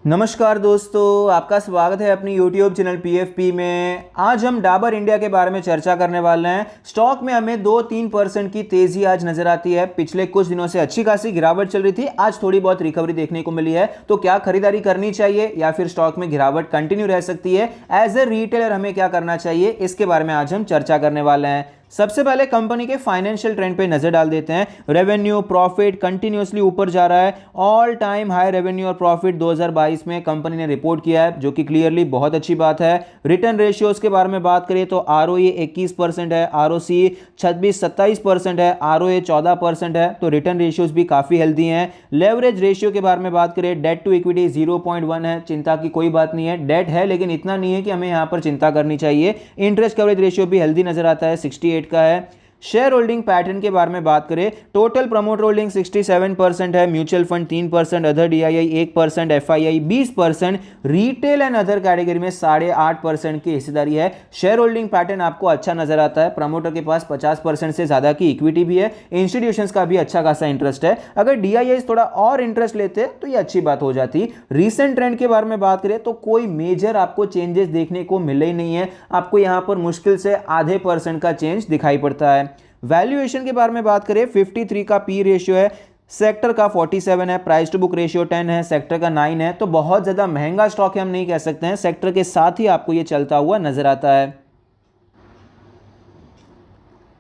नमस्कार दोस्तों, आपका स्वागत है अपनी YouTube चैनल PFP में। आज हम डाबर इंडिया के बारे में चर्चा करने वाले हैं। स्टॉक में हमें 2-3% की तेजी आज नजर आती है। पिछले कुछ दिनों से अच्छी खासी गिरावट चल रही थी, आज थोड़ी बहुत रिकवरी देखने को मिली है। तो क्या खरीदारी करनी चाहिए या फिर स्टॉक में गिरावट कंटिन्यू रह सकती है? एज ए रिटेलर हमें क्या करना चाहिए, इसके बारे में आज हम चर्चा करने वाले हैं। सबसे पहले कंपनी के फाइनेंशियल ट्रेंड पे नजर डाल देते हैं। रेवेन्यू प्रॉफिट कंटिन्यूअसली ऊपर जा रहा है। ऑल टाइम हाई रेवेन्यू और प्रॉफिट 2022 में कंपनी ने रिपोर्ट किया है, जो कि क्लियरली बहुत अच्छी बात है। रिटर्न रेशियोज के बारे में बात करें तो आरओए 21% है, आरओसी 26-27% है, आरओए 14% है। तो रिटर्न रेशियोज भी काफी हेल्दी हैं। लेवरेज रेशियो के बारे में बात करें, डेट टू इक्विटी 0.1 है। चिंता की कोई बात नहीं है, डेट है लेकिन इतना नहीं है कि हमें यहां पर चिंता करनी चाहिए। इंटरेस्ट कवरेज रेशियो भी हेल्दी नजर आता है, 68 का है। शेयर होल्डिंग पैटर्न के बारे में बात करें, टोटल प्रमोटर होल्डिंग 67% है, mutual fund 3%, other DII 1%, FII 20%, retail and other category में 8.5% की हिस्सेदारी है। शेयर होल्डिंग पैटर्न आपको अच्छा नजर आता है। प्रमोटर के पास 50% से ज्यादा की इक्विटी भी है। इंस्टीट्यूशंस का भी अच्छा खासा इंटरेस्ट है। अगर डीआईआई थोड़ा और इंटरेस्ट लेते तो ये अच्छी बात हो जाती। रीसेंट ट्रेंड के बारे में बात करें तो कोई मेजर आपको चेंजेस देखने को मिले ही नहीं है। आपको यहां पर मुश्किल से आधे % का चेंज दिखाई पड़ता है। वैल्यूएशन के बारे में बात करें, 53 का पी रेशियो है, सेक्टर का 47 है, प्राइस टू बुक रेशियो 10 है, सेक्टर का 9 है। तो बहुत ज्यादा महंगा स्टॉक है हम नहीं कह सकते हैं। सेक्टर के साथ ही आपको यह चलता हुआ नजर आता है।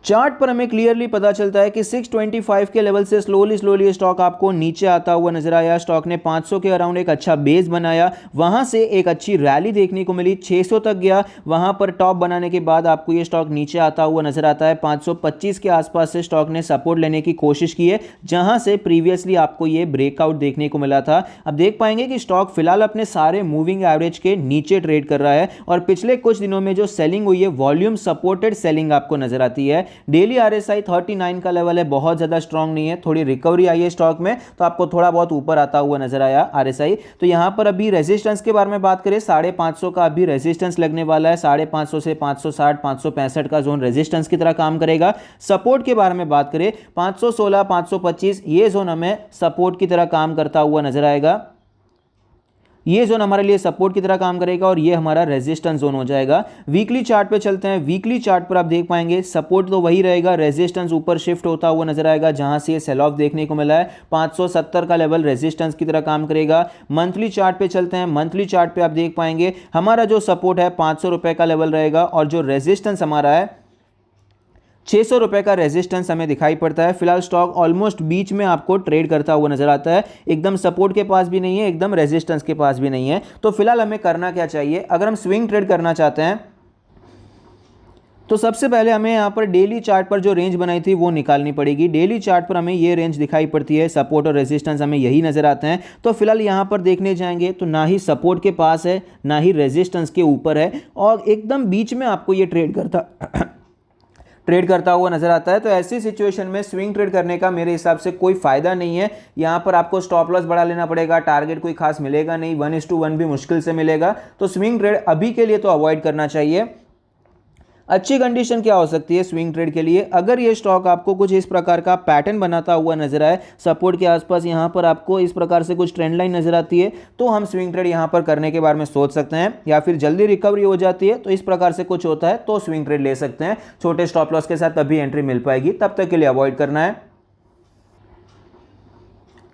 चार्ट पर हमें क्लियरली पता चलता है कि 625 के लेवल से स्लोली स्टॉक आपको नीचे आता हुआ नजर आया। स्टॉक ने 500 के अराउंड एक अच्छा बेस बनाया, वहां से एक अच्छी रैली देखने को मिली, 600 तक गया। वहां पर टॉप बनाने के बाद आपको ये स्टॉक नीचे आता हुआ नजर आता है। 525 के आसपास से स्टॉक ने सपोर्ट लेने की कोशिश की है, जहां से प्रीवियसली आपको ये ब्रेकआउट देखने को मिला था। अब देख पाएंगे कि स्टॉक फिलहाल अपने सारे मूविंग एवरेज के नीचे ट्रेड कर रहा है और पिछले कुछ दिनों में जो सेलिंग हुई है, वॉल्यूम सपोर्टेड सेलिंग आपको नजर आती है। डेली आरएसआई 39 का लेवल है, बहुत ज्यादा स्ट्रांग नहीं है। थोड़ी रिकवरी आई है स्टॉक में, तो आपको थोड़ा बहुत ऊपर आता हुआ नजर आया आरएसआई। तो यहां पर अभी रेजिस्टेंस के बारे में बात करें, 550 का अभी रेजिस्टेंस लगने वाला है। 550 से 560 565 का जोन रेजिस्टेंस की तरह काम करेगा। सपोर्ट के बारे में बात करें, 516 525 ये जोन हमें सपोर्ट की तरह काम करता हुआ नजर आएगा। ये जोन हमारे लिए सपोर्ट की तरह काम करेगा और ये हमारा रेजिस्टेंस जोन हो जाएगा। वीकली चार्ट पे चलते हैं। वीकली चार्ट पर आप देख पाएंगे सपोर्ट तो वही रहेगा, रेजिस्टेंस ऊपर शिफ्ट होता हुआ नजर आएगा, जहां से ये सेल ऑफ देखने को मिला है। 570 का लेवल रेजिस्टेंस की तरह काम करेगा। मंथली चार्ट पे चलते हैं। मंथली चार्ट पे आप देख पाएंगे हमारा जो सपोर्ट है 500 रुपए का लेवल रहेगा और जो रेजिस्टेंस हमारा है 600 रुपए का रेजिस्टेंस हमें दिखाई पड़ता है। फिलहाल स्टॉक ऑलमोस्ट बीच में आपको ट्रेड करता हुआ नजर आता है, एकदम सपोर्ट के पास भी नहीं है, एकदम रेजिस्टेंस के पास भी नहीं है। तो फिलहाल हमें करना क्या चाहिए? अगर हम स्विंग ट्रेड करना चाहते हैं तो सबसे पहले हमें यहां पर डेली चार्ट पर जो रेंज बनाई थी वो निकालनी पड़ेगी। डेली चार्ट पर हमें ये रेंज दिखाई पड़ती है, सपोर्ट और रेजिस्टेंस हमें यही नजर आते हैं। तो फिलहाल यहां पर देखने जाएंगे तो ना ही सपोर्ट के पास है, ना ही रेजिस्टेंस के ऊपर है और एकदम बीच में आपको ये ट्रेड करता हुआ नजर आता है। तो ऐसी सिचुएशन में स्विंग ट्रेड करने का मेरे हिसाब से कोई फायदा नहीं है। यहां पर आपको स्टॉप लॉस बढ़ा लेना पड़ेगा, टारगेट कोई खास मिलेगा नहीं, 1:1 भी मुश्किल से मिलेगा। तो स्विंग ट्रेड अभी के लिए तो अवॉइड करना चाहिए। अच्छी कंडीशन क्या हो सकती है स्विंग ट्रेड के लिए? अगर ये स्टॉक आपको कुछ इस प्रकार का पैटर्न बनाता हुआ नजर आए, सपोर्ट के आसपास यहां पर आपको इस प्रकार से कुछ ट्रेंड लाइन नजर आती है, तो हम स्विंग ट्रेड यहां पर करने के बारे में सोच सकते हैं। या फिर जल्दी रिकवरी हो जाती है तो इस प्रकार से कुछ होता है तो स्विंग ट्रेड ले सकते हैं। छोटे स्टॉप लॉस के साथ तभी एंट्री मिल पाएगी, तब तक के लिए अवॉइड करना है।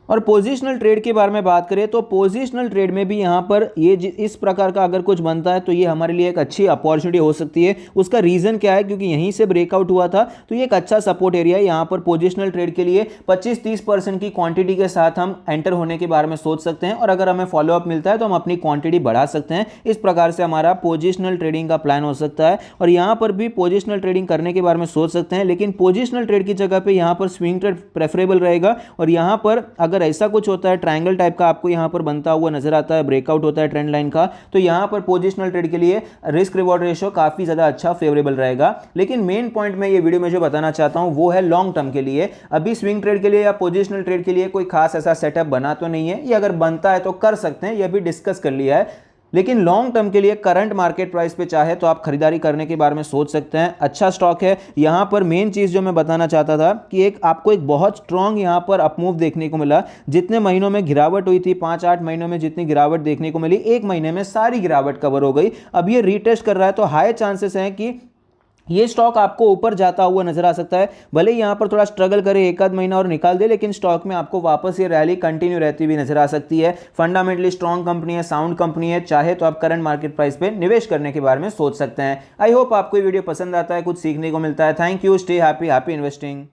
और पोजिशनल ट्रेड के बारे में बात करें तो पोजिशनल ट्रेड में भी यहां पर ये इस प्रकार का अगर कुछ बनता है तो ये हमारे लिए एक अच्छी अपॉर्चुनिटी हो सकती है। उसका रीजन क्या है? क्योंकि यहीं से ब्रेकआउट हुआ था तो ये एक अच्छा सपोर्ट एरिया है। यहां पर पोजिशनल ट्रेड के लिए 25-30% की क्वांटिटी के साथ हम एंटर होने के बारे में सोच सकते हैं और अगर हमें फॉलोअप मिलता है तो हम अपनी क्वांटिटी बढ़ा सकते हैं। इस प्रकार से हमारा पोजिशनल ट्रेडिंग का प्लान हो सकता है और यहां पर भी पोजिशनल ट्रेडिंग करने के बारे में सोच सकते हैं, लेकिन पोजिशनल ट्रेड की जगह पर यहां पर स्विंग ट्रेड प्रेफरेबल रहेगा। और यहां पर अगर ऐसा कुछ होता है, ट्रायंगल टाइप का आपको यहां पर बनता हुआ नजर आता है, ब्रेकआउट होता है ट्रेंड लाइन का, तो यहां पर पोजिशनल ट्रेड के लिए रिस्क रिवॉर्ड रेशियो काफी ज्यादा अच्छा फेवरेबल रहेगा। लेकिन मेन पॉइंट मैं ये वीडियो में जो बताना चाहता हूं वो है लॉन्ग टर्म के लिए। अभी स्विंग ट्रेड के लिए या पोजिशनल ट्रेड के लिए कोई खास ऐसा सेटअप बना तो नहीं है। ये अगर बनता है तो कर सकते हैं, ये भी डिस्कस कर लिया है। लेकिन लॉन्ग टर्म के लिए करंट मार्केट प्राइस पे चाहे तो आप खरीदारी करने के बारे में सोच सकते हैं। अच्छा स्टॉक है। यहां पर मेन चीज जो मैं बताना चाहता था कि आपको एक बहुत स्ट्रांग यहां पर अपमूव देखने को मिला। जितने महीनों में गिरावट हुई थी, 5-8 महीनों में जितनी गिरावट देखने को मिली, एक महीने में सारी गिरावट कवर हो गई। अब ये रीटेस्ट कर रहा है तो हाई चांसेस हैं कि ये स्टॉक आपको ऊपर जाता हुआ नजर आ सकता है। भले ही यहां पर थोड़ा स्ट्रगल करे, एक आध महीना और निकाल दे, लेकिन स्टॉक में आपको वापस ये रैली कंटिन्यू रहती हुई नजर आ सकती है। फंडामेंटली स्ट्रॉन्ग कंपनी है, साउंड कंपनी है। चाहे तो आप करंट मार्केट प्राइस पे निवेश करने के बारे में सोच सकते हैं। आई होप आपको ये वीडियो पसंद आता है, कुछ सीखने को मिलता है। Thank you. Stay happy, happy investing.